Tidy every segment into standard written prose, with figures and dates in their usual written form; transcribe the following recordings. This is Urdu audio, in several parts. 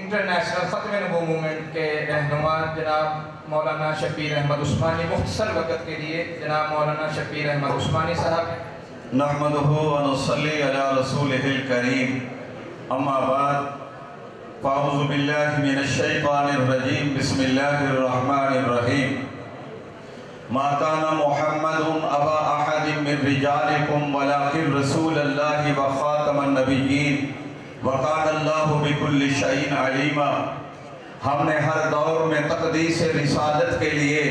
انٹرنیشنل ختم نبوت موومنٹ کے رہنما جناب مولانا شبیر احمد عثمانی، مختصر وقت کے لیے جناب مولانا شبیر احمد عثمانی صاحب۔ نحمدہ و نصلی علی رسولہ الکریم، اما بعد فاعوذ باللہ من الشیطان الرجیم، بسم اللہ الرحمن الرحیم۔ ما کان محمد ابا احد من رجالکم ولکن رسول اللہ و خاتم النبیین وقال اللہ بکل شیء علیما۔ ہم نے ہر دور میں تقدیس رسالت کے لیے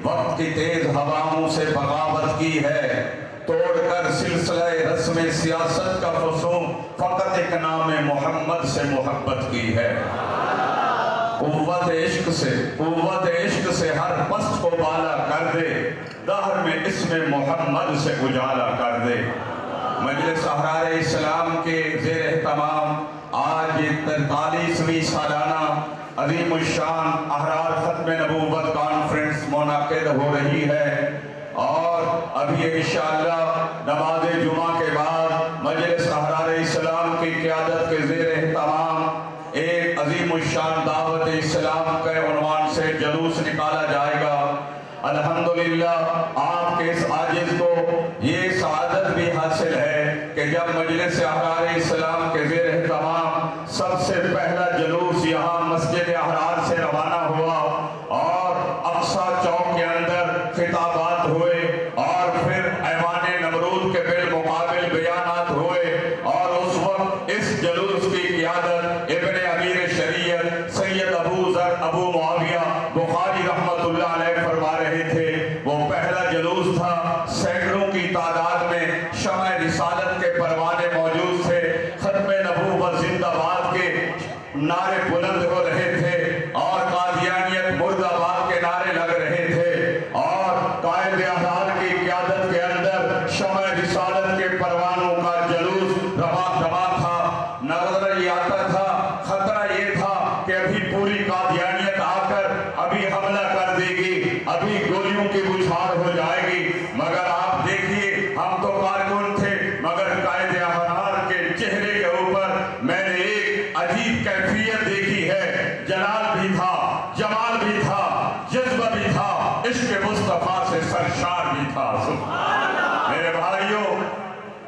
وقت کی تیز ہواؤں سے بغاوت کی ہے، توڑ کر سلسلہ رسم سیاست کا فسون فقط ایک نام محمد سے محبت کی ہے۔ قوت عشق سے ہر پست کو بالا کر دے، دہر میں اسم محمد سے اجالا کر دے۔ مجلس احرار اسلام کے زیر اہتمام آج 43ویں سالانہ عظیم الشان احرار ختم نبوت کانفرنس منعقد ہو رہی ہے، اور ابھی انشاءاللہ نماز جمعہ کے بعد مجلس احرار اسلام کی قیادت کے زیر اہتمام ایک عظیم الشان دعوت اسلام کے عنوان سے جلوس نکالا جائے گا۔ الحمدللہ آپ کے اس عاجز کو یہ سعادت بھی حاصل ہے کہ جب مجلس احرار اسلام کے زیر اہتمام سب سے پہلا جلوس یہاں مسجد احرار سے روانہ ہوا اور اقصی چوک کے اندر خطابات ہوئے، اور پھر ایوان نمرود کے بالمقابل بیانات ہوئے، اور اس وقت اس جلوس کی قیادت ابن امیر شریعت سید ابو ذر ابو معاویہ بخاری رحمت اللہ علیہ فرما رہے تھے۔ وہ پہلا جلوس تھا، سینکڑوں کی تعداد میں شمع رسالت کے پروانے موجود تھے، ختم نبوت زندہ باد کے نعرے بلند ہو رہے تھے، اور قادیانیت مرد آباد کے نعرے لگ رہے تھے، اور قائد اعظم کی قیادت کے اندر شمع رسالت کے پروانوں کا جلوس رواں تھا۔ نظر یہ آتا تھا، خطرہ یہ تھا کہ ابھی پوری قادیانیت آ کر ابھی حملہ کر دے گی، ابھی گولیوں کی بچھاڑ ہو جائے گی، مگر آپ دیکھیے ہم تو کارکن تھے، مگر قائد احرار کے چہرے کے اوپر میں نے ایک عجیب کیفیت دیکھی ہے، جلال بھی تھا، جمال بھی تھا، جذبہ بھی تھا، عشق مصطفیٰ سے سرشار بھی تھا۔ میرے بھائیوں،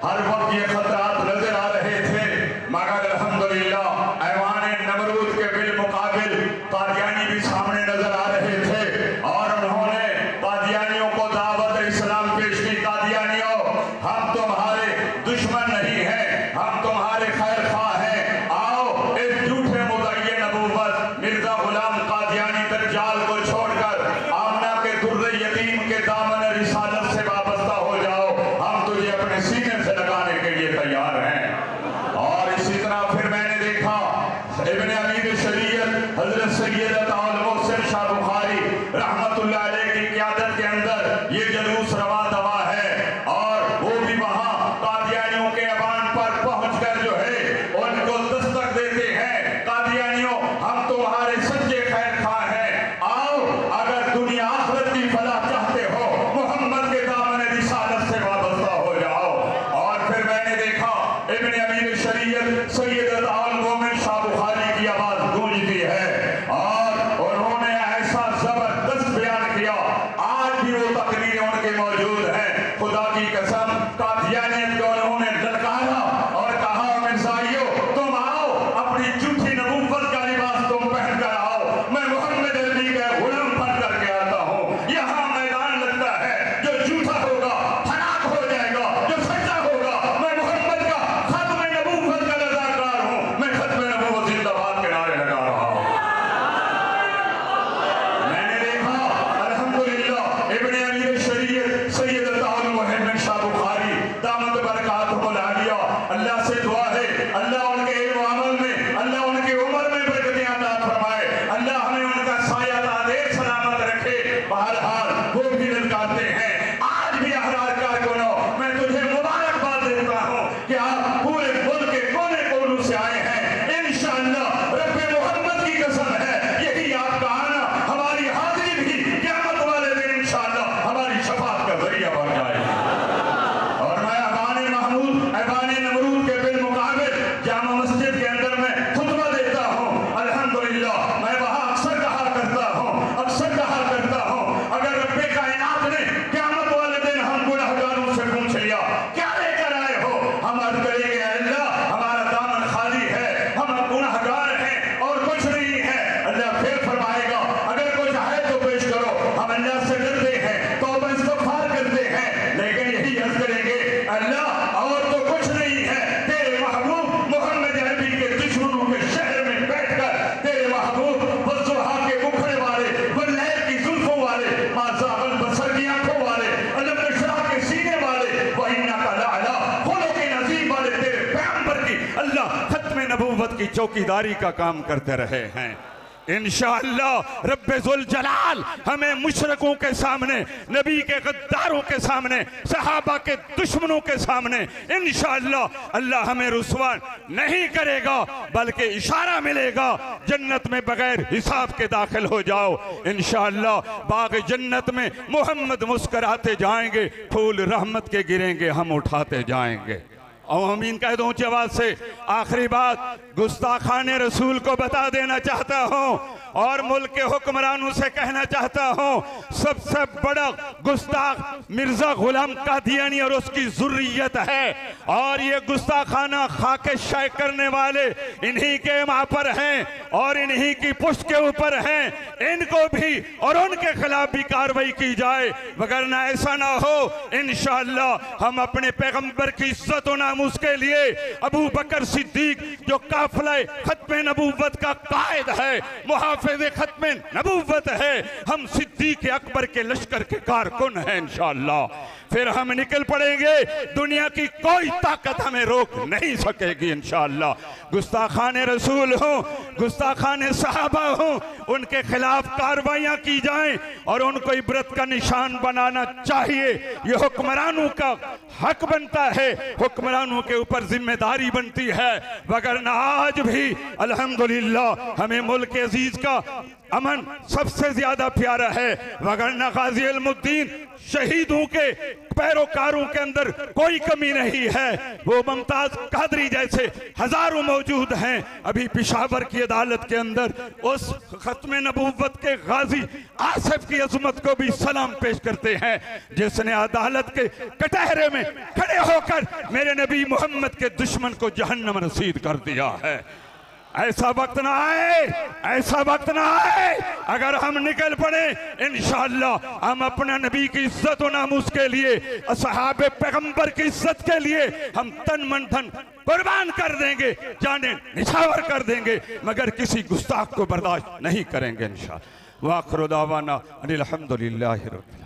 ہر وقت یہ خطرات نظر آ رہے تھے، مگر الحمدللہ ایوان نمرود کے بالمقابل قادیانی بھی سامنے نظر آ رہے تھے، اور انہوں نے قادیانیوں کو دعوت اسلام پیش کی۔ قادیانیوں، ہم تمہارے دشمن نہیں ہیں، ہم تمہارے خیر خواہ ہیں، آؤ اس جھوٹے مدعی نبوت مرزا غلام قادیانی دجال کو چھوڑ کر آمنہ کے در یتیم کے دامن رسالت سے وابستہ ہو جاؤ، ہم تجھے اپنے سینے سے لگانے کے لیے تیار ہیں۔ اور اسی طرح پھر میں نے دیکھا ابن امیر شریعت حضرت سید المحسن شاہ بخاری رحمت اللہ علیہ کی قیادت کے اندر یہ جلوس رواں دوا ہے، اور وہ بھی وہاں قادیانیوں کے ایوان پر پہنچ کر جو ہے ان کو دستک دیتے ہیں، قادیانیوں ہم تمہارے سچے خیر خواہ ہیں، آؤ اگر دنیا آخرت کی فلاح چاہتے ہو محمد کے دامن رسالت سے وابستہ ہو جاؤ۔ اور پھر میں نے دیکھا ابن امیر شریعت سید المومن شاہ بخاری کی آواز گونجتی ہے، اور انہوں نے ایسا زبردست بیان کیا، آج بھی وہ تقریریں ان کے موجود ہیں۔ خدا کی قسم قادیانیت کو انہوں نے للکارا اور کہا مرزائیو تم آؤ، اپنی جھوٹی نبوت کا لباس تم پہن کر آؤ، میں محمد عربی کا غلام بن کر کے آتا ہوں، یہاں میدان لگتا ہے، جو جھوٹا ہوگا ہلاک ہو جائے گا، جو سچا ہوگا میں محمد کا ختم نبوت کا رضاکار ہوں، اللہ ختم نبوت کی چوکیداری کا کام کرتے رہے ہیں۔ انشاءاللہ رب ذوالجلال ہمیں مشرکوں کے سامنے، نبی کے غداروں کے سامنے، صحابہ کے دشمنوں کے سامنے انشاءاللہ اللہ ہمیں رسوا نہیں کرے گا، بلکہ اشارہ ملے گا جنت میں بغیر حساب کے داخل ہو جاؤ۔ انشاءاللہ باغ جنت میں محمد مسکراتے جائیں گے، پھول رحمت کے گریں گے، ہم اٹھاتے جائیں گے۔ آمین کہہ دو اونچی آواز سے۔ آخری بات گستاخان رسول کو بتا دینا چاہتا ہوں اور ملک کے حکمرانوں سے کہنا چاہتا ہوں، سب سے بڑا گستاخ مرزا غلام قادیانی اور اس کی ذریت ہے، اور یہ گستاخانہ خاک شائع کرنے والے انہی کے ماں پر ہیں اور انہی کی پشت کے اوپر ہیں۔ ان کو بھی اور ان کے خلاف بھی کاروائی کی جائے، وگرنہ ایسا نہ ہو انشاءاللہ ہم اپنے پیغمبر کی عزت و ناموس کے لیے ابو بکر صدیق جو قافلہ ختم نبوت کا قائد ہے، محافظ ختم نبوت ہے، ہم صدیق اکبر کے لشکر کے کارکن ہیں انشاءاللہ۔ پھر ہم نکل پڑیں گے، دنیا کی کوئی طاقت ہمیں روک نہیں سکے گی انشاءاللہ۔ گستاخان رسول ہوں، گستاخان صحابہ ہوں، ان کے خلاف کاروائیاں کی جائیں اور ان کو عبرت کا نشان بنانا چاہیے۔ یہ حکمرانوں کا حق بنتا ہے، حکمرانوں کے اوپر ذمہ داری بنتی ہے، وگرنہ آج بھی الحمدللہ ہمیں ملک عزیز کا امن سب سے زیادہ پیارا ہے، وگرنہ غازی علم الدین شہیدوں کے پیروکاروں کے اندر کوئی کمی نہیں ہے۔ وہ ممتاز قادری جیسے ہزاروں موجود ہیں۔ ابھی پشاور کی عدالت کے اندر اس ختم نبوت کے غازی آصف کی عظمت کو بھی سلام پیش کرتے ہیں، جس نے عدالت کے کٹہرے میں کھڑے ہو کر میرے نبی محمد کے دشمن کو جہنم رسید کر دیا ہے۔ ایسا وقت نہ آئے، ایسا وقت نہ آئے، اگر ہم نکل پڑیں انشاءاللہ ہم اپنا نبی کی عزت و ناموس کے لیے، اصحاب پیغمبر کی عزت کے لیے ہم تن من دھن قربان کر دیں گے، جانیں نچھاور کر دیں گے، مگر کسی گستاخ کو برداشت نہیں کریں گے انشاءاللہ۔ وآخر دعوانا ان الحمدللہ رب